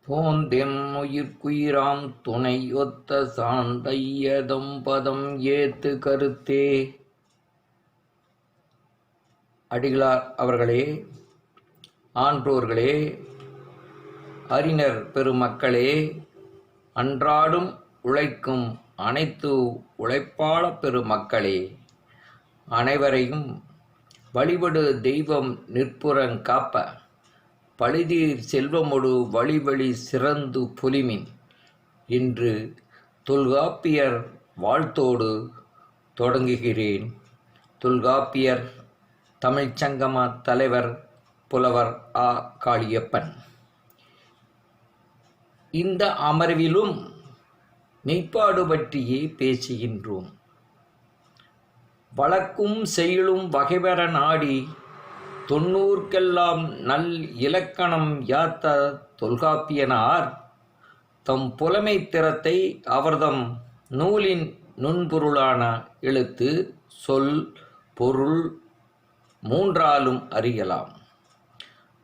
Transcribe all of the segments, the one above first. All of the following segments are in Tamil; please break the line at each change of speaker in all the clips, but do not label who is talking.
போந்தெம் உயிர்க்குயிராம் துணையொத்த சாந்தையதம் பதம் ஏத்து கருத்தே. அடிகளார் அவர்களே, ஆன்றோர்களே, அறிஞர் பெருமக்களே, அன்றாடும் உழைக்கும் அனைத்து உழைப்பாள பெருமக்களே, அனைவரையும் வழிபடு தெய்வம் நிற்புறங் காப்ப பழிதீர் செல்வமொடு வழிவழி சிறந்து பொலிமின் என்று தொல்காப்பியர் வாழ்த்தோடு தொடங்குகிறேன். தொல்காப்பியர் தமிழ்ச்சங்கம தலைவர் புலவர் ஆ. காளியப்பன். இந்த அமர்விலும் மெய்ப்பாடு பற்றியே பேசுகின்றோம். வழக்கும் செய்யுளும் வகைவர நாடி தொன்னூர்க்கெல்லாம் நல் இலக்கணம் யாத்த தொல்காப்பியனார் தம் புலமை திறத்தை அவர்தம் நூலின் நுண்பொருளான எழுத்து, சொல், பொருள் மூன்றாலும் அறியலாம்.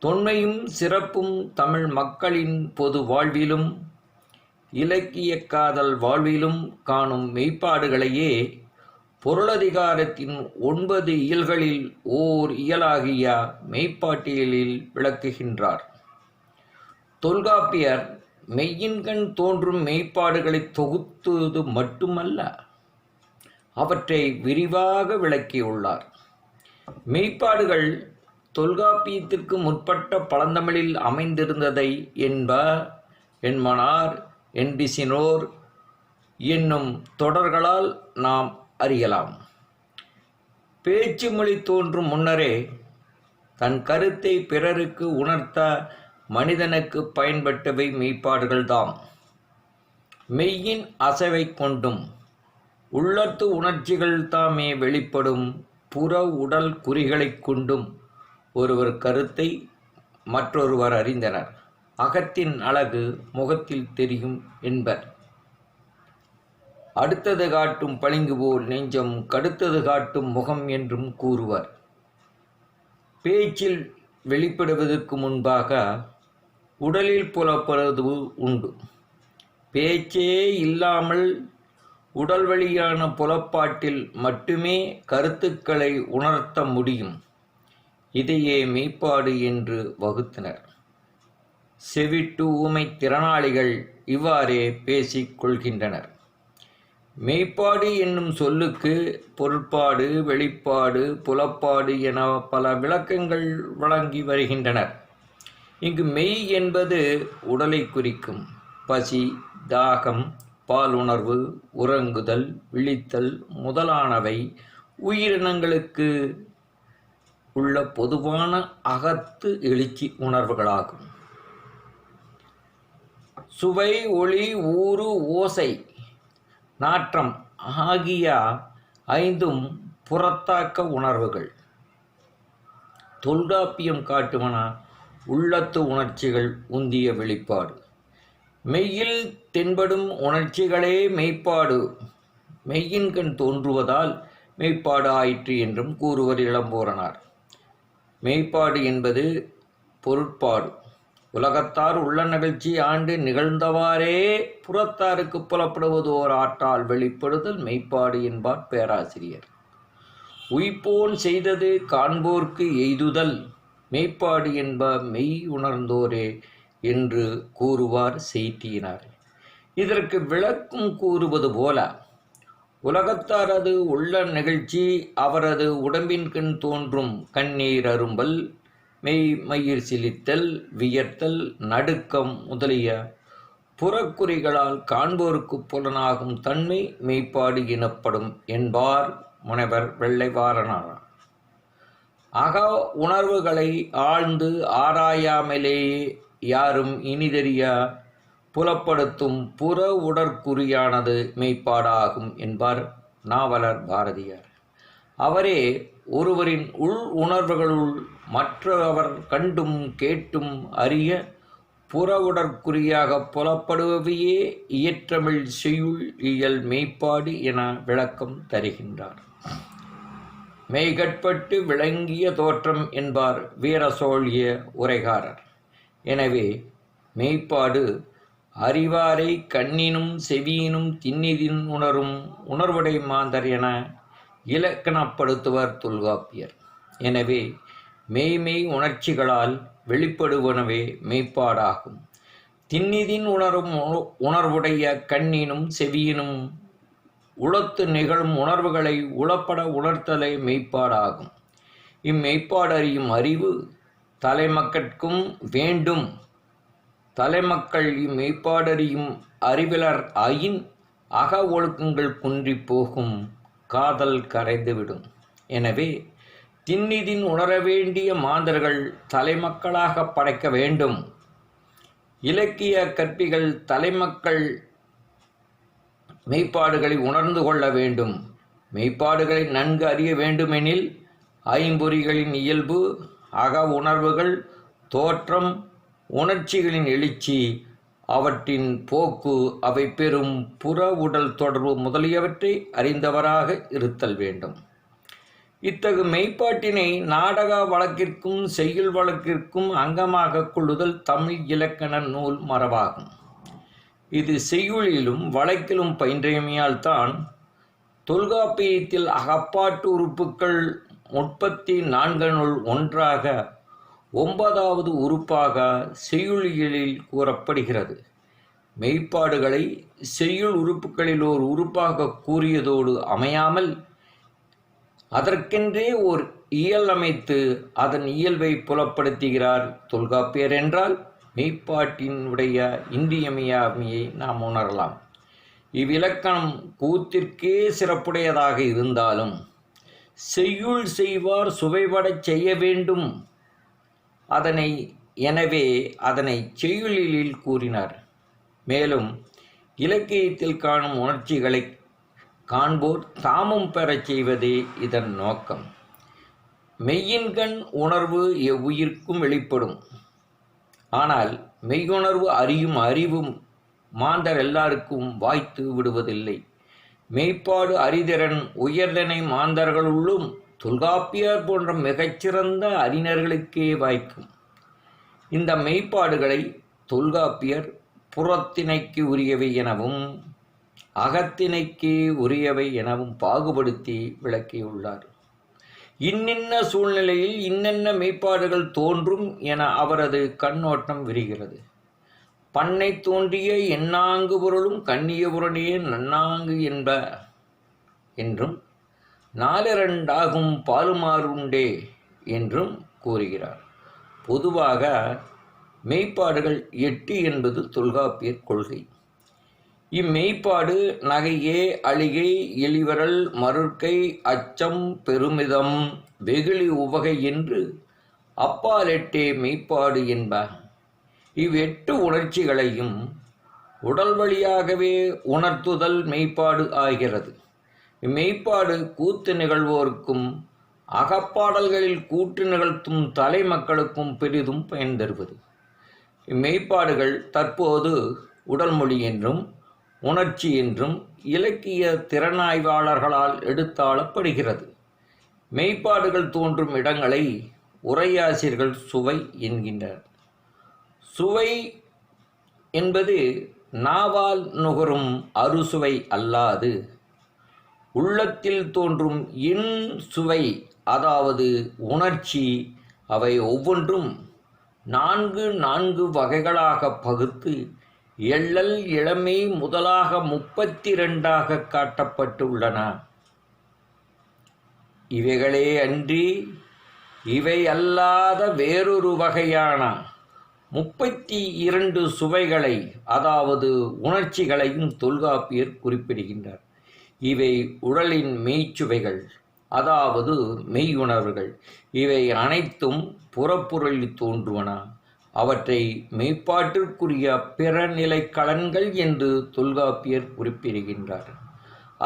தொன்மையும் சிறப்பும் தமிழ் மக்களின் பொது வாழ்விலும் இலக்கிய காதல் வாழ்விலும் காணும் மெய்ப்பாடுகளையே பொருளதிகாரத்தின் 9 இயல்களில் ஓர் இயலாகிய மெய்ப்பாட்டியலில் விளக்குகின்றார். தொல்காப்பியர் மெய்யின்கண் தோன்றும் மெய்ப்பாடுகளை தொகுத்தது மட்டுமல்ல, அவற்றை விரிவாக விளக்கியுள்ளார். மெய்ப்பாடுகள் தொல்காப்பியத்திற்கு முற்பட்ட பழந்தமிழில் அமைந்திருந்ததை என்மனார், என்பிசினோர் என்னும் தொடர்களால் நாம் அறியலாம். பேச்சு மொழி தோன்றும் முன்னரே தன் கருத்தை பிறருக்கு உணர்த்த மனிதனுக்கு பயன்பட்டவை மெய்ப்பாடுகள்தாம். மெய்யின் அசைவை கொண்டும் உள்ளத்து உணர்ச்சிகள் தாமே வெளிப்படும் புற உடல் குறிகளை கொண்டும் ஒருவர் கருத்தை மற்றொருவர் அறிந்தனர். அகத்தின் அழகு முகத்தில் தெரியும் என்பர். அடுத்தது காட்டும் பளிங்கு போல் நெஞ்சம் கடுத்தது காட்டும் முகம் என்றும் கூறுவர். பேச்சில் வெளிப்படுவதற்கு முன்பாக உடலில் புலப்படுவது உண்டு. பேச்சே இல்லாமல் உடல் வழியான புலப்பாட்டில் மட்டுமே கருத்துக்களை உணர்த்த முடியும். இதையே மெய்ப்பாடு என்று வகுத்தனர். செவிட்டு ஊமை திறனாளிகள் இவ்வாறே பேசிக் கொள்கின்றனர். மெய்ப்பாடு என்னும் சொல்லுக்கு பொருட்பாடு, வெளிப்பாடு, புலப்பாடு என பல விளக்கங்கள் வழங்கி வருகின்றனர். இங்கு மெய் என்பது உடலை குறிக்கும். பசி, தாகம், பாலுணர்வு, உறங்குதல், விழித்தல் முதலானவை உயிரினங்களுக்கு உள்ள பொதுவான அகத்து எழுச்சி உணர்வுகளாகும். சுவை, ஒளி, ஊறு, ஓசை, நாற்றம் ஆகிய 5ம் புறத்தாக்க உணர்வுகள். தொல்காப்பியம் காட்டுவன உள்ளத்து உணர்ச்சிகள் உந்திய வெளிப்பாடு. மெய்யில் தென்படும் உணர்ச்சிகளே மெய்ப்பாடு. மெய்யின்கண் தோன்றுவதால் மெய்ப்பாடு ஆயிற்று என்றும் கூறுவர் இளம்பூரணார். மெய்ப்பாடு என்பது பொருட்பாடு. உலகத்தார் உள்ள நிகழ்ச்சி ஆண்டு நிகழ்ந்தவாறே புறத்தாருக்கு புலப்படுவது ஓர் ஆற்றால் வெளிப்படுதல் மெய்ப்பாடு என்பார் பேராசிரியர். உய்ப்போன் செய்தது காண்போர்க்கு எய்துதல் மெய்ப்பாடு என்ப மெய் உணர்ந்தோரே என்று கூறுவார் செய்தியினார். இதற்கு விளக்கம் கூறுவது போல, உலகத்தாரது உள்ள நிகழ்ச்சி அவரது உடம்பின்கண் தோன்றும் கண்ணீர் அரும்பல், மயிர் சிலித்தல், வியர்த்தல், நடுக்கம் முதலிய புறக்குறிகளால் காண்போருக்கு புலனாகும் தன்மை மெய்ப்பாடு எனப்படும் என்பார் முனைவர் வெள்ளைவாரணார். அக உணர்வுகளை ஆழ்ந்து ஆராயாமலேயே யாரும் இனிதெரிய புலப்படுத்தும் புற உடற்குறியானது மெய்ப்பாடாகும் என்பார் நாவலர் பாரதியார். அவரே ஒருவரின் உள் உணர்வுகளுள் மற்றவர் கண்டும் கேட்டும் அறிய புற உடற்குறியாக புலப்படுபவையே இயற்றமிழ் செய்யுள் இயல் மெய்ப்பாடு என விளக்கம் தருகின்றார். மெய்கட்பட்டு விளங்கிய தோற்றம் என்பார் வீரசோழிய உரைகாரர். எனவே மெய்ப்பாடு அறிவாரை கண்ணினும் செவியினும் திண்ணிதின் உணரும் உணர்வுடை மாந்தர் என இலக்கணப்படுத்துவர் தொல்காப்பியர். எனவே மெய்மெய் உணர்ச்சிகளால் வெளிப்படுவனவே மெய்ப்பாடாகும். திண்ணிதின் உணரும் உணர்வுடைய கண்ணினும் செவியினும் உளத்து நிகழும் உணர்வுகளை உளப்பட உணர்த்தலே மெய்ப்பாடாகும். இம்மெய்ப்பாடறியும் அறிவு தலைமக்கட்கும் வேண்டும். தலைமக்கள் இம்மெய்ப்பாடறியும் அறிவிலர் ஆயின் அக ஒழுக்கங்கள் குன்றி போகும், காதல் கரைந்துவிடும். எனவே திண்ணிதின் உணர வேண்டிய மாந்தர்கள் தலைமக்களாக படைக்க வேண்டும். இலக்கிய கற்பிகள் தலைமக்கள் மெய்ப்பாடுகளை உணர்ந்து கொள்ள வேண்டும். மெய்ப்பாடுகளை நன்கு அறிய வேண்டுமெனில் ஐம்பொறிகளின் இயல்பு, அக உணர்வுகள், தோற்றம், உணர்ச்சிகளின் எழுச்சி, அவற்றின் போக்கு, அவை பெறும் புற உடல் தொடர்பு முதலியவற்றை அறிந்தவராக இருத்தல் வேண்டும். இத்தகு மெய்ப்பாட்டினை நாடக வழக்கிற்கும் செய்யுள் வழக்கிற்கும் அங்கமாக கொள்ளுதல் தமிழ் இலக்கண நூல் மரபாகும். இது செய்யுளிலும் வழக்கிலும் பயின்றமையால்தான் தொல்காப்பியத்தில் அகப்பாட்டு உறுப்புக்கள் 34 ஒன்றாக 9வது உறுப்பாக செய்யுளியலில் கூறப்படுகிறது. மெய்ப்பாடுகளை செய்யுள் உறுப்புகளில் ஓர் உறுப்பாக கூறியதோடு அமையாமல் அதற்கென்றே ஓர் இயல் அமைத்து அதன் இயல்பை புலப்படுத்துகிறார் தொல்காப்பியர் என்றால் மெய்ப்பாட்டினுடைய இன்றியமையாமையை நாம் உணரலாம். இவ்விலக்கணம் கூத்திற்கே சிறப்புடையதாக இருந்தாலும் செய்யுள் செய்வார் சுவைபடச் செய்ய வேண்டும். எனவே அதனை செய்யுளில் கூறினார். மேலும் இலக்கியத்தில் காணும் உணர்ச்சிகளை காண்போர் தாமும் பெறச் செய்வதே இதன் நோக்கம். மெய்யின்கண் உணர்வு எவ்வுயிர்க்கும் வெளிப்படும். ஆனால் மெய்யுணர்வு அறியும் அறிவும் மாந்தர் எல்லாருக்கும் வாய்த்து விடுவதில்லை. மெய்ப்பாடு அறிதிறன் உயர்தனை மாந்தர்களுள்ளும் தொல்காப்பியர் போன்ற மிகச்சிறந்த அறிஞர்களுக்கே வாய்க்கும். இந்த மெய்ப்பாடுகளை தொல்காப்பியர் புறத்திணைக்கு உரியவை எனவும் அகத்திணைக்கு உரியவை எனவும் பாகுபடுத்தி விளக்கியுள்ளார். இன்னின்ன சூழ்நிலையில் இன்னென்ன மெய்ப்பாடுகள் தோன்றும் என அவரது கண்ணோட்டம் விரிகிறது. பண்ணை தோன்றிய எண்ணாங்கு பொருளும் கண்ணிய புறனே நன்னாங்கு என்ப என்றும் 4 பாலுமாறுண்டே என்றும் கூறுகிறார். பொதுவாக மெய்ப்பாடுகள் 8 என்பது தொல்காப்பியர் கொள்கை. இம்மெய்ப்பாடு நகையே, அழிகை, இளிவரல், மருட்கை, அச்சம், பெருமிதம், வெகுளி உவகை என்று அப்பால் 8 மெய்ப்பாடு என்ப. இவ்8 உணர்ச்சிகளையும் உடல் வழியாகவே உணர்த்துதல் மெய்ப்பாடு ஆகிறது. இம்மெய்ப்பாடு கூத்து நிகழ்வோருக்கும் அகப்பாடல்களில் கூட்டு நிகழ்த்தும் தலைமக்களுக்கும் பெரிதும் பயன் தருவது. இம்மெய்ப்பாடுகள் தற்போது உடல் மொழி என்றும் உணர்ச்சி என்றும் இலக்கிய திறனாய்வாளர்களால் எடுத்தாளப்படுகிறது. மெய்ப்பாடுகள் தோன்றும் இடங்களை உரையாசிரியர்கள் சுவை என்கின்றனர். சுவை என்பது நாவால் நுகரும் அறுசுவை அல்லாது உள்ளத்தில் தோன்றும் இன் சுவை, அதாவது உணர்ச்சி. அவை ஒவ்வொன்றும் 4 வகைகளாக பகுத்து எள்ளல் இளமை முதலாக 32 காட்டப்பட்டுள்ளன. இவைகளே அன்றி இவை அல்லாத வேறொரு வகையான 32 சுவைகளை, அதாவது உணர்ச்சிகளையும் தொல்காப்பியர் குறிப்பிடுகின்றார். இவை உடலின் மெய்ச்சுவைகள், அதாவது மெய்யுணர்வுகள். இவை அனைத்தும் புறப்பொருளில் தோன்றுவன. அவற்றை மெய்ப்பாட்டிற்குரிய பிறநிலை களன்கள் என்று தொல்காப்பியர் குறிப்பிடுகின்றார்.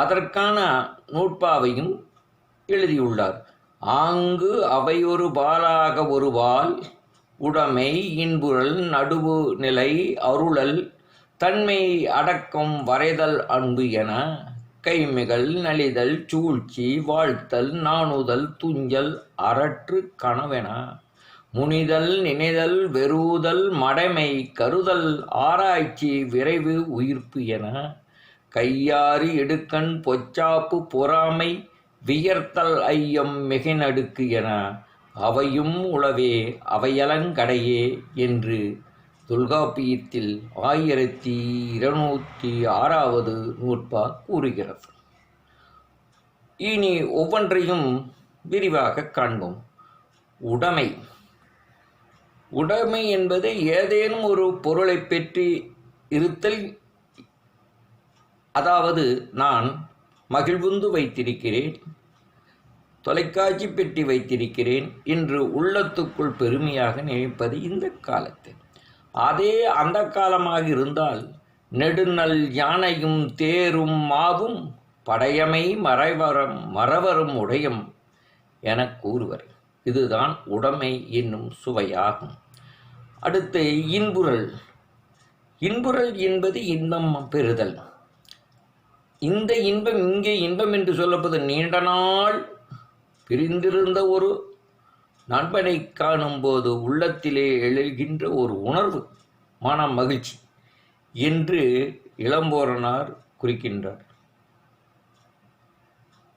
அதற்கான நூற்பாவையும் எழுதியுள்ளார். ஆங்கு அவையொரு பாலாக ஒருபால் உடைமை, இன்புறல், நடுவு நிலை, அருளல், தன்மை, அடக்கம், வரைதல், அன்பு என கைமிகள், நலிதல், சூழ்ச்சி, வாழ்த்தல், நாணுதல், துஞ்சல், அரற்று, கனவென முனிதல் நினைதல் வெறுதல் மடமை கருதல் ஆராய்ச்சி விரைவு உயிர்ப்பு என கையாறு எடுக்கண் பொச்சாப்பு பொறாமை வியர்த்தல் ஐயம் மிகைநடுக்கு என அவையும் உளவே அவையலங்கடையே என்று தொல்காப்பியத்தில் 1206வது நூற்பா கூறுகிறது. இனி ஒவ்வொன்றையும் விரிவாக காண்போம். உடைமை. உடைமை என்பது ஏதேனும் ஒரு பொருளை பெற்று இருத்தல். அதாவது நான் மகிழ்வுந்து வைத்திருக்கிறேன், தொலைக்காட்சி பெட்டி வைத்திருக்கிறேன் என்று உள்ளத்துக்குள் பெருமையாக நினைப்பது இந்த காலத்தில். அதே அந்த காலமாக இருந்தால் நெடுநல் யானையும் தேரும் மாவும் படையமை மறவரும் உடையம் என கூறுவர். இதுதான் உடைமை என்னும் சுவையாகும். அடுத்து இன்புறல். இன்புறல் என்பது இன்பம் பெறுதல். இந்த இன்பம் இங்கே இன்பம் என்று சொல்லப்பது நீண்ட நாள் பிரிந்திருந்த ஒரு நண்பனை காணும்போது உள்ளத்திலே எழுகின்ற ஒரு உணர்வு, மன மகிழ்ச்சி என்று இளம்போரனார் குறிக்கின்றார்.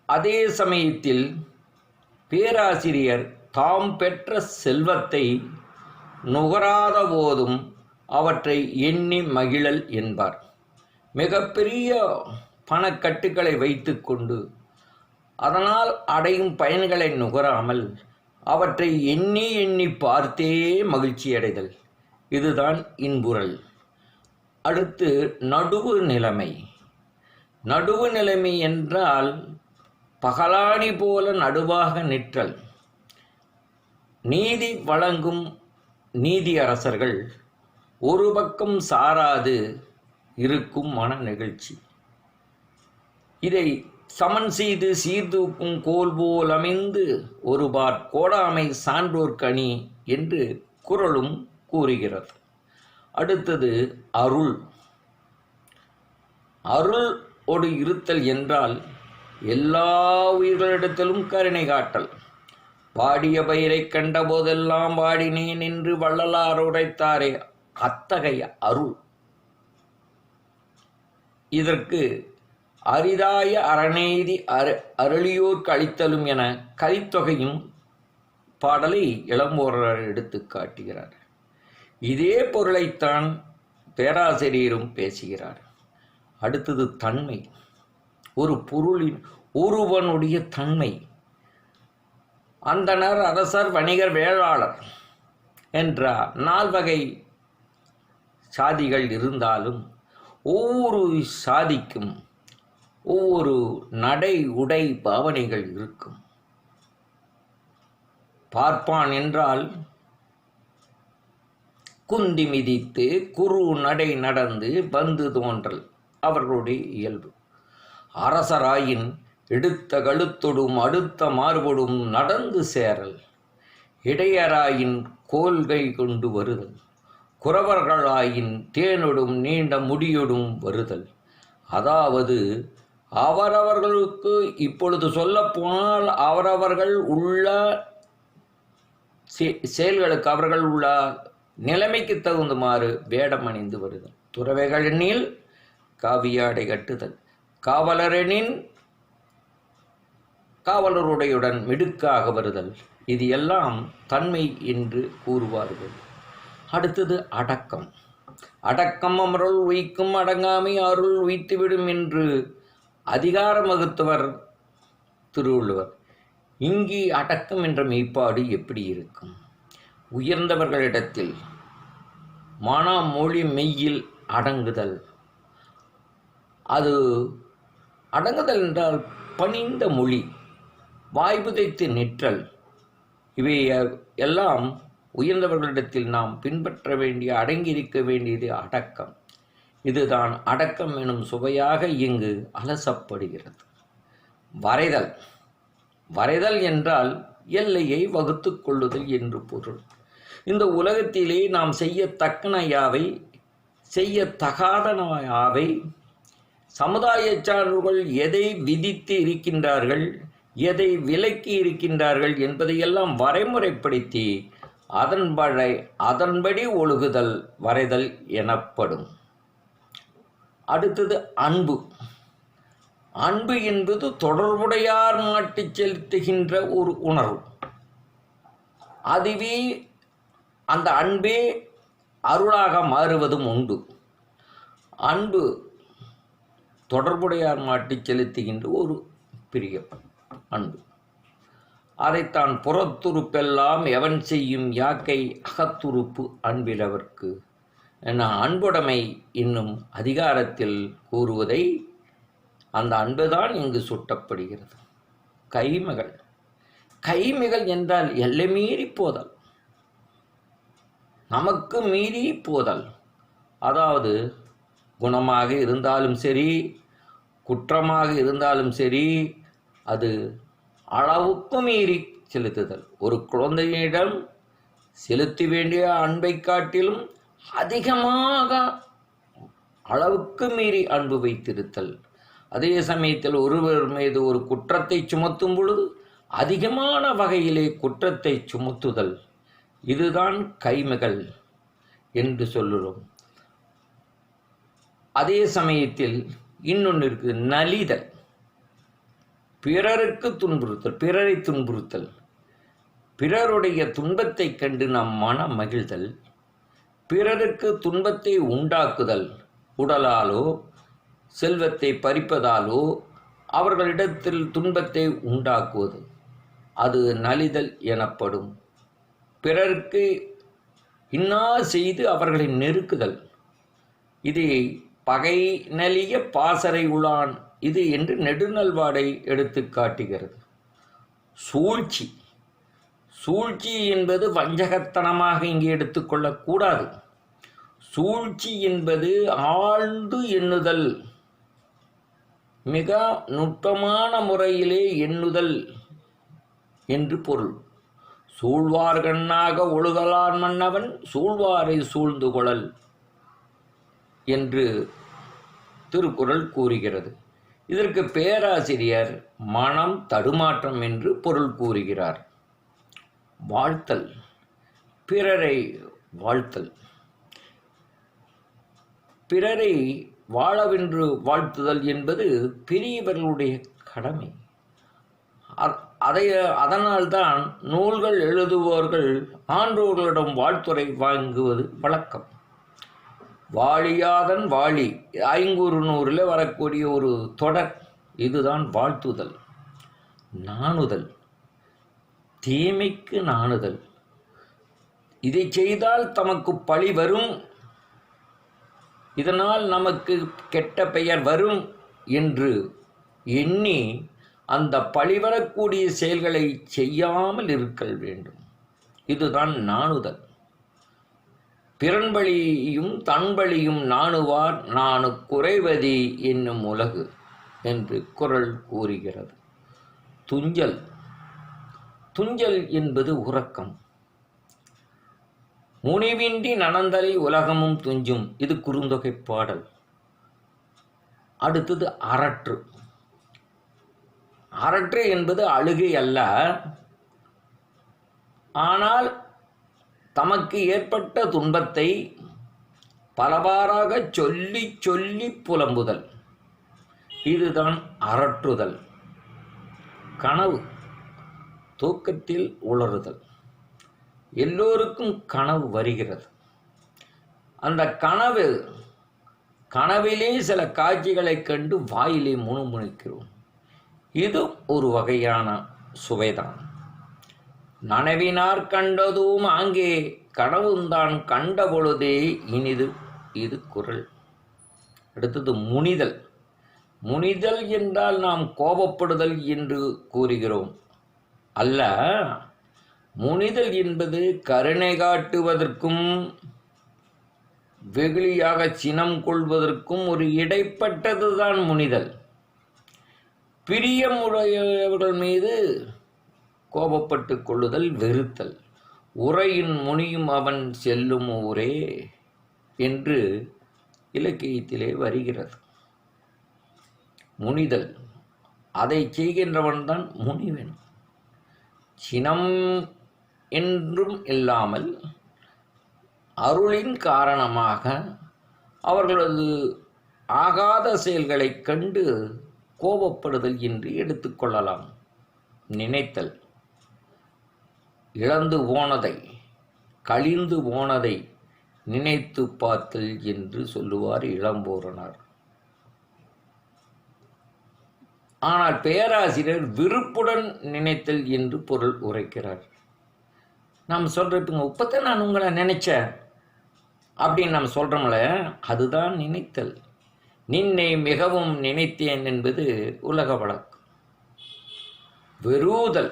அதே சமயத்தில் பேராசிரியர் தாம் பெற்ற செல்வத்தை நுகராத போதும் அவற்றை எண்ணி மகிழல் என்பார். மிகப்பெரிய பணக்கட்டுக்களை வைத்து கொண்டு அதனால் அடையும் பயன்களை நுகராமல் அவற்றை எண்ணி எண்ணி பார்த்தே மகிழ்ச்சியடைதல், இதுதான் இன்புறல். அடுத்து நடுவு நிலைமை. நடுவு நிலைமை என்றால் பகலாணி போல நடுவாக நிற்றல். நீதி வழங்கும் நீதி அரசர்கள் ஒரு பக்கம் சாராது இருக்கும் மன நிகழ்ச்சி. இதை சமன் செய்து சீர்தூக்கும் கோல் போல் அமைந்து ஒருபார் கோடாமை சான்றோர் கனி என்று குறளும் கூறுகிறது. அடுத்தது அருள். அருள் ஒடு இருத்தல் என்றால் எல்லா உயிர்களிடத்திலும் கருணை காட்டல். வாடிய பயிரை கண்ட போதெல்லாம் வாடினேன் என்று வள்ளலார் உரைத்தாரே, அத்தகைய அருள். இதற்கு அரிதாய அறநெய்தி அருளியோர்க்கு அளித்தலும் என கலித்தொகையும் பாடலை இளம்போரர் எடுத்து காட்டுகிறார். இதே பொருளைத்தான் பேராசிரியரும் பேசுகிறார். அடுத்தது தன்மை. ஒரு பொருளின் ஒருவனுடைய தன்மை. அந்தணர், அரசர், வணிகர், வேளாளர் என்ற 4 வகை சாதிகள் இருந்தாலும் ஒவ்வொரு சாதிக்கும் ஒவ்வொரு நடை உடை பாவனைகள் இருக்கும். பார்ப்பான் என்றால் குந்தி மிதித்து குறு நடை நடந்து வந்து தோன்றல் அவர்களுடைய இயல்பு. அரசராயின் எடுத்த கழுத்தொடும் அடுத்த மார்பொடும் நடந்து சேரல். இடையராயின் கோல்கை கொண்டு வருதல். குறவர்களாயின் தேனொடும் நீண்ட முடியொடும் வருதல். அதாவது அவரவர்களுக்கு இப்பொழுது சொல்லப்போனால் அவரவர்கள் உள்ள செயல்களுக்கு அவர்கள் உள்ள நிலைமைக்கு தகுந்தமாறு வேடம் அணிந்து வருதல். துறவைகளெனில் காவியாடை கட்டுதல். காவலரெனின் காவலருடையுடன் மிடுக்காக வருதல். இது எல்லாம் தன்மை என்று கூறுவார்கள். அடுத்தது அடக்கம். அடக்கம் அமருள் உய்க்கும் அடங்காமை அருள் உய்த்துவிடும் என்று அதிகாரம் வகுத்தவர் திருவள்ளுவர். இங்கு அடக்கம் என்ற மெய்ப்பாடு எப்படி இருக்கும்? உயர்ந்தவர்களிடத்தில் மன மொழி மெய்யில் அடங்குதல். அது அடங்குதல் என்றால் பணிந்த மொழி, வாய்ப்புதைத்து நிற்றல். இவை எல்லாம் உயர்ந்தவர்களிடத்தில் நாம் பின்பற்ற வேண்டிய, அடங்கியிருக்க வேண்டியது அடக்கம். இதுதான் அடக்கம் எனும் சுவையாக இங்கு அலசப்படுகிறது. வரைதல். வரைதல் என்றால் எல்லையை வகுத்து கொள்ளுதல் என்று பொருள். இந்த உலகத்திலே நாம் செய்யத்தக்கன யாவை, செய்யத்தகாதன யாவை, சமுதாய சான்றோர்கள் எதை விதித்து இருக்கின்றார்கள், எதை விலக்கி இருக்கின்றார்கள் என்பதையெல்லாம் வரைமுறைப்படுத்தி அதன்படி ஒழுகுதல் வரைதல் எனப்படும். அடுத்தது அன்பு. அன்பு என்பது தொடர்புடையார் மாட்டி செலுத்துகின்ற ஒரு உணர்வு. அதுவே அந்த அன்பே அருளாக மாறுவதும் உண்டு. அன்பு தொடர்புடையார் மாட்டி செலுத்துகின்ற ஒரு பிரிய அன்பு. அதைத்தான் புறத்துறுப்பெல்லாம் எவன் செய்யும் யாக்கை அகத்துறுப்பு அன்பிலவர்க்கு என அன்புடைமை என்னும் அதிகாரத்தில் கூறுவதை அந்த அன்புதான் இங்கு சுட்டப்படுகிறது. கைமகள். கைமிகள் என்றால் எல்லை மீறி போதல், நமக்கு மீறி போதல். அதாவது குணமாக இருந்தாலும் சரி, குற்றமாக இருந்தாலும் சரி, அது அளவுக்கு மீறி செலுத்துதல். ஒரு குழந்தையிடம் செலுத்த வேண்டிய அன்பை காட்டிலும் அதிகமாக அளவுக்கு மீறி அன்பு வைத்திருத்தல். அதே சமயத்தில் ஒருவர் மீது ஒரு குற்றத்தை சுமத்தும் பொழுது அதிகமான வகையிலே குற்றத்தை சுமத்துதல். இதுதான் கைமகள் என்று சொல்லுறோம். அதே சமயத்தில் இன்னொன்று இருக்குது, நலிதல். பிறருக்கு துன்புறுத்தல், பிறரை துன்புறுத்தல், பிறருடைய துன்பத்தை கண்டு நம் மனம் மகிழ்தல், பிறருக்கு துன்பத்தை உண்டாக்குதல், உடலாலோ செல்வத்தை பறிப்பதாலோ அவர்களிடத்தில் துன்பத்தை உண்டாக்குவது, அது நலிதல் எனப்படும். பிறருக்கு இன்னா செய்து அவர்களை நெருக்குதல், இது பகை நலிய பாசறை உளான் இது என்று நெடுநல்வாடை எடுத்து காட்டுகிறது. சூழ்ச்சி. சூழ்ச்சி என்பது வஞ்சகத்தனமாக இங்கே எடுத்துக்கொள்ளக்கூடாது. சூழ்ச்சி என்பது ஆழ்ந்து எண்ணுதல், மிக நுட்பமான முறையிலே எண்ணுதல் என்று பொருள். சூழ்வார்கண்ணாக ஒழுகலான் மன்னவன் சூழ்வாரை சூழ்ந்து கொளல் என்று திருக்குறள் கூறுகிறது. இதற்கு பேராசிரியர் மனம் தடுமாற்றம் என்று பொருள் கூறுகிறார். வாழ்த்தல், பிறரை வாழ்த்தல், பிறரை வாழவென்று வாழ்த்துதல் என்பது பெரியவர்களுடைய கடமை. அதனால்தான் நூல்கள் எழுதுவோர்கள் ஆன்றோர்களிடம் வாழ்த்துரை வாங்குவது வழக்கம். வாழியாதன் வாழி, ஐங்குறுநூறில் வரக்கூடிய ஒரு தொடர். இதுதான் வாழ்த்துதல். நாணுதல், தீமைக்கு நாணுதல். இதை செய்தால் தமக்கு பழி வரும், இதனால் நமக்கு கெட்ட பெயர் வரும் என்று எண்ணி அந்த பழிவரக்கூடிய செயல்களை செய்யாமல் இருக்கல் வேண்டும். இதுதான் நாணுதல். பிறன்பழியும் தன்பழியும் நாணுவார் நானு குறைவதி என்னும் உலகு என்று குறள் கூறுகிறது. துஞ்சல். துஞ்சல் என்பது உறக்கம். முனிவின்றி நனந்தலை உலகமும் துஞ்சும், இது குறுந்தொகை பாடல். அடுத்தது அரற்று. அரற்று என்பது அழுகை அல்ல, ஆனால் தமக்கு ஏற்பட்ட துன்பத்தை பலவாறாக சொல்லி சொல்லி புலம்புதல், இதுதான் அரற்றுதல். கனவு. தூக்கத்தில் உளறுதல். எல்லோருக்கும் கனவு வருகிறது. அந்த கனவிலே சில காட்சிகளை கண்டு வாயிலே முணுமுணுக்கிறோம். இது ஒரு வகையான சுவைதான். நனவினார் கண்டதும் ஆங்கே கனவுந்தான் கண்ட பொழுதே இனிது, இது குறள். அடுத்தது முனிதல். முனிதல் என்றால் நாம் கோபப்படுதல் என்று கூறுகிறோம் அல்ல. முனிதல் என்பது கருணை காட்டுவதற்கும் வெகுளியாக சினம் கொள்வதற்கும் ஒரு இடைப்பட்டதுதான் முனிதல். பிரியமுடையவர்கள் மீது கோபப்பட்டு கொள்ளுதல், வெறுத்தல். உரையின் முனியும் அவன் செல்லும் ஊரே என்று இலக்கியத்திலே வருகிறது. முனிதல், அதை செய்கின்றவன் தான் முனிவன். சினம் என்றும் இல்லாமல் அருளின் காரணமாக அவர்களது ஆகாத செயல்களைக் கண்டு கோபப்படுதல் என்று எடுத்துக்கொள்ளலாம். நினைத்தல், இழந்து போனதை, கழிந்து போனதை நினைத்து பார்த்தல் என்று சொல்லுவார் இளம்பூரணர். ஆனால் பேராசிரியர் விருப்புடன் நினைத்தல் என்று பொருள் உரைக்கிறார். நாம் சொல்கிறப்பங்க இப்போத்தான் நான் உங்களை நினைச்சேன் அப்படின்னு நாம் சொல்கிறோம்ல, அதுதான் நினைத்தல். நின்னை மிகவும் நினைத்தேன் என்பது உலக வழக்கு. வெறுதல்,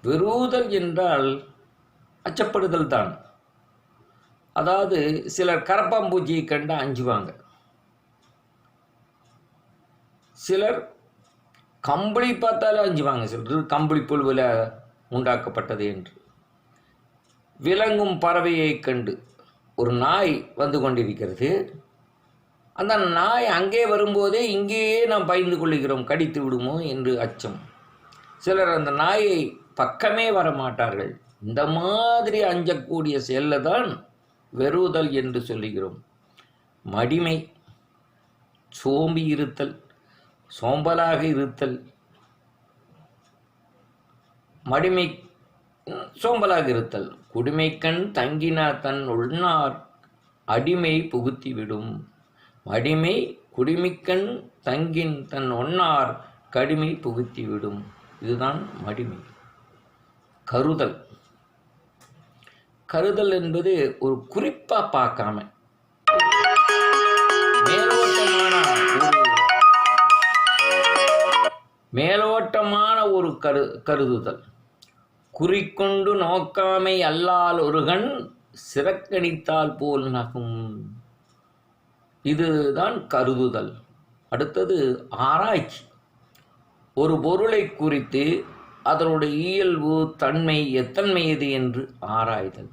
வெறுதல் என்றால் அச்சப்படுதல் தான். அதாவது சிலர் கரப்பாம்பூச்சியை கண்டு அஞ்சுவாங்க, சிலர் கம்பளி பார்த்தாலும் அஞ்சுவாங்க, சிலர் கம்பளி புழுவில் உண்டாக்கப்பட்டது என்று. விலங்கும் பறவையை கண்டு, ஒரு நாய் வந்து கொண்டிருக்கிறது, அந்த நாய் அங்கே வரும்போதே இங்கேயே நாம் பயந்து கொள்ளுகிறோம், கடித்து விடுமோ என்று அச்சம். சிலர் அந்த நாயை பக்கமே வரமாட்டார்கள். இந்த மாதிரி அஞ்சக்கூடிய செயலில் தான் வெறுதல் என்று சொல்லுகிறோம். மடிமை, சோம்பி இருத்தல், சோம்பலாக இருத்தல். மடிமை சோம்பலாக இருத்தல். குடிமைக்கண் தங்கின தன் உள்நார் அடிமை புகுத்திவிடும். மடிமை குடிமைக்கண் தங்கின் தன் ஒன்னார் கடிமை புகுத்திவிடும். இதுதான் மடிமை. கருதல், கருதல் என்பது ஒரு குறிப்பாக பார்க்காம மேலோட்டமான ஒரு கருதுதல். குறிக்கொண்டு நோக்காமை அல்லால் ஒருகண் சிறக்கணித்தால் போல் நகும். இதுதான் கருதுதல். அடுத்தது ஆராய்ச்சி. ஒரு பொருளை குறித்து அதனுடைய இயல்பு, தன்மை, எத்தன்மையது என்று ஆராய்தல்.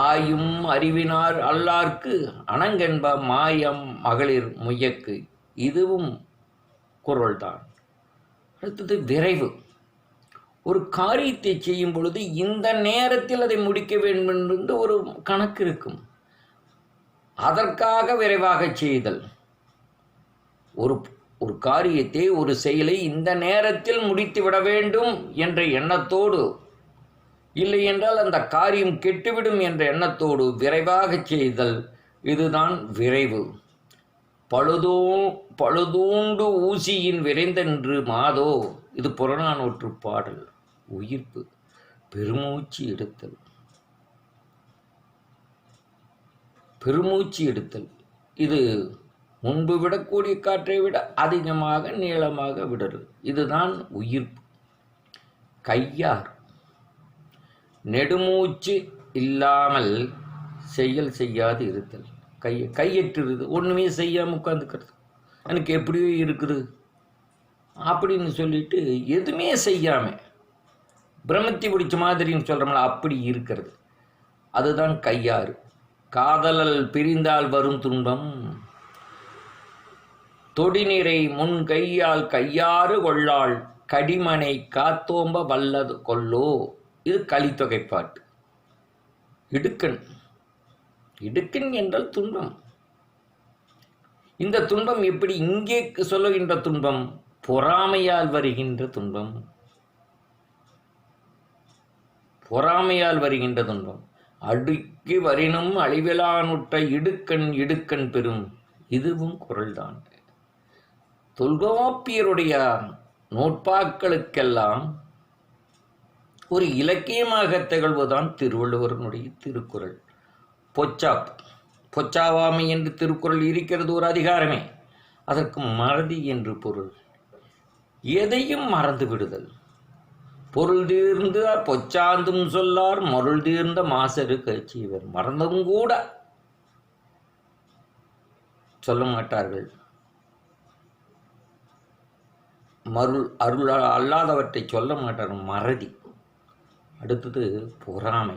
ஆயும் அறிவினார் அல்லார்க்கு அணங்கென்ப மாயம் மகளிர் முயக்கு. இதுவும் குறள்தான். அடுத்தது விரைவு. ஒரு காரியத்தை செய்யும் பொழுது இந்த நேரத்தில் அதை முடிக்க வேண்டும் என்று ஒரு கணக்கு இருக்கும், அதற்காக விரைவாக செய்தல். ஒரு காரியத்தை, ஒரு செயலை இந்த நேரத்தில் முடித்து விட வேண்டும் என்ற எண்ணத்தோடு, இல்லை என்றால் அந்த காரியம் கெட்டுவிடும் என்ற எண்ணத்தோடு விரைவாக செய்தல். இதுதான் விரைவு. பழுதூண்டு ஊசியின் விரைந்தென்று மாதோ. இது புறநானூற்று பாடல். உயிர்ப்பு, பெருமூச்சு எடுத்தல். பெருமூச்சு எடுத்தல் இது முன்பு விடக்கூடிய காற்றை விட அதிகமாக நீளமாக விடுறது. இதுதான் உயிர்ப்பு. கையார், நெடுமூச்சு இல்லாமல் செயல் செய்யாது இருத்தல். கையற்றுறது, ஒன்றுமே செய்யாமல் உட்காந்துக்கிறது, எனக்கு எப்படியோ இருக்குது அப்படின்னு சொல்லிட்டு எதுவுமே செய்யாமல் பிரமத்தி பிடிச்ச மாதிரின்னு சொல்கிறோம்ல, அப்படி இருக்கிறது. அதுதான் கையாறு. காதலல் பிரிந்தால் வரும் துன்பம் தொடிநிறை முன் கையால் கையாறு கொள்ளாள் கடிமனை காத்தோம்ப வல்லது கொல்லோ. இது கலித்தொகைப்பாட்டு. இடுக்கண், இடுக்கண் என்றால் துன்பம். இந்த துன்பம் எப்படி இங்கே சொல்லுகின்ற துன்பம்? பொறாமையால் வருகின்ற துன்பம். பொறாமையால் வருகின்ற துன்பம். அடுக்கி வரினும் அழிவிலானுற்ற இடுக்கண் இடுக்கண் பெறும். இதுவும் குறள்தான். தொல்காப்பியருடைய நோட்பாக்களுக்கெல்லாம் ஒரு இலக்கியமாக திகழ்வதுதான் திருவள்ளுவருடைய திருக்குறள். பொச்சாவாமை என்று திருக்குறள் இருக்கிறது, ஒரு அதிகாரமே. அதற்கு மறதி என்று பொருள். எதையும் மறந்து விடுதல். பொருள் தீர்ந்து பொச்சாந்தும் சொல்லார் மருள் தீர்ந்த மாசரு கட்சியவர். மறந்தும் கூட சொல்ல மாட்டார்கள். அருள் அல்லாதவற்றை சொல்ல மாட்டார்கள். மறதி. அடுத்தது பொறாமை.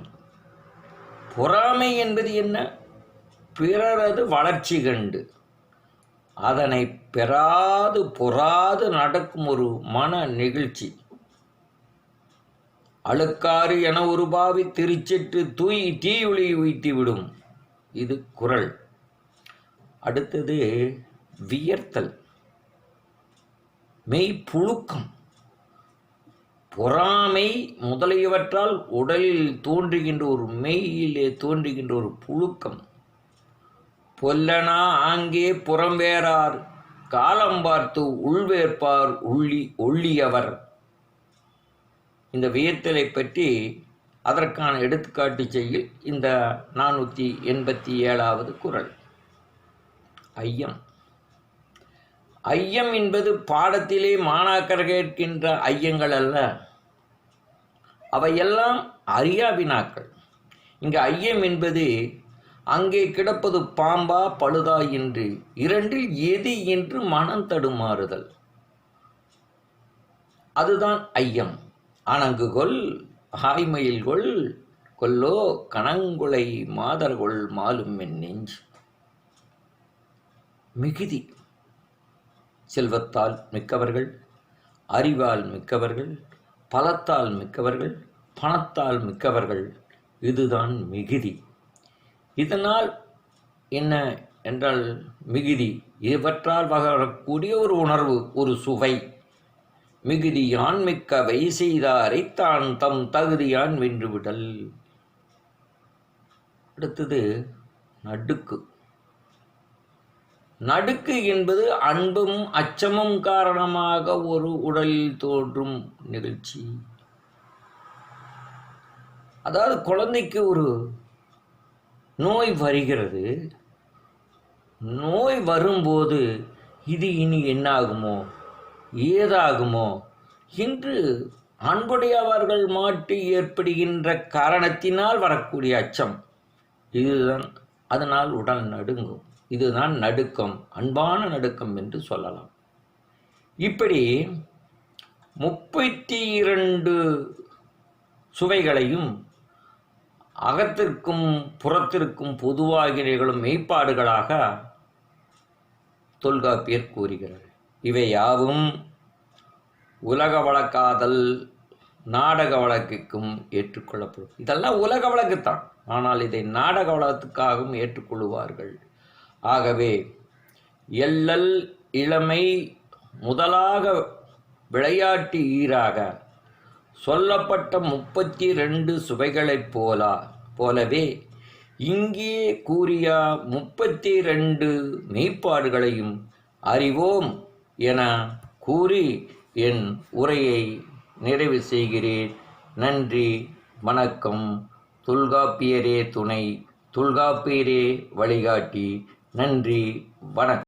பொறாமை என்பது என்ன? பிறரது வளர்ச்சி கண்டு அதனை பெறாது பொறாது நடக்கும் ஒரு மன நெகிழ்ச்சி. அழுக்காறு என ஒரு பாவி திருச்செற்று தீயொளி உய்த்திவிடும். இது குறள். அடுத்தது வியர்த்தல், மெய்ப்புழுக்கம், பொறாமை முதலியவற்றால் உடலில் தோன்றுகின்ற ஒரு மெய்யிலே தோன்றுகின்ற ஒரு புழுக்கம். பொல்லனா ஆங்கே புறம்பேறார் காலம் பார்த்து உள்வேற்பார் ஒள்ளியவர். இந்த வியர்த்தலை பற்றி அதற்கான எடுத்துக்காட்டு செய்யில் இந்த 487வது குறள். ஐயம். ஐயம் என்பது பாடத்திலே மாணாக்கர் கேட்கின்ற ஐயங்கள் அல்ல, அவையெல்லாம் அறியா வினாக்கள். இங்கு ஐயம் என்பது அங்கே கிடப்பது பாம்பா பழுதா என்று இரண்டில் எது என்று மனம் தடுமாறுதல், அதுதான் ஐயம். அணங்குகொள் ஆய்மயில்கொள் கொல்லோ கணங்குலை மாதர்கொள் மாலும் என் நெஞ்சு. மிகுதி. செல்வத்தால் மிக்கவர்கள், அறிவால் மிக்கவர்கள், பலத்தால் மிக்கவர்கள், பணத்தால் மிக்கவர்கள், இதுதான் மிகுதி. இதனால் என்ன என்றால் மிகுதி இவற்றால் வரக்கூடிய ஒரு உணர்வு, ஒரு சுவை. மிகுதியான் மிக்கவை செய்தாரை தான் தம் தகுதியான் வென்றுவிடல். அடுத்தது நடுக்கு. நடுக்கு என்பது அன்பும் அச்சமும் காரணமாக ஒரு உடலில் தோன்றும் நிகழ்ச்சி. அதாவது குழந்தைக்கு ஒரு நோய் வருகிறது, நோய் வரும்போது இது இனி என்னாகுமோ ஏதாகுமோ என்று அன்புடையவர்கள் மாட்டு ஏற்படுகின்ற காரணத்தினால் வரக்கூடிய அச்சம், இதுதான். அதனால் உடல் நடுங்கும். இதுதான் நடுக்கம், அன்பான நடுக்கம் என்று சொல்லலாம். இப்படி 32 சுவைகளையும் அகத்திற்கும் புறத்திற்கும் பொதுவாக நிகழும் மெய்ப்பாடுகளாக தொல்காப்பியர் கூறுகிறார். இவை யாவும் உலக வழக்காதல் நாடக வழக்குக்கும் ஏற்றுக்கொள்ளப்படும். இதெல்லாம் உலக வழக்குத்தான், ஆனால் இதை நாடக வழக்குக்காகவும் ஏற்றுக்கொள்வார்கள். ஆகவே எள்ளல் இளமை முதலாக விளையாட்டு ஈராக சொல்லப்பட்ட 32 சுவைகளைப் போலவே இங்கே கூறிய 32 மெய்ப்பாடுகளையும் அறிவோம் என கூறி என் உரையை நிறைவு செய்கிறேன். நன்றி, வணக்கம். தொல்காப்பியரே துணை, தொல்காப்பியரே வழிகாட்டி. நன்றி, வணக்கம்.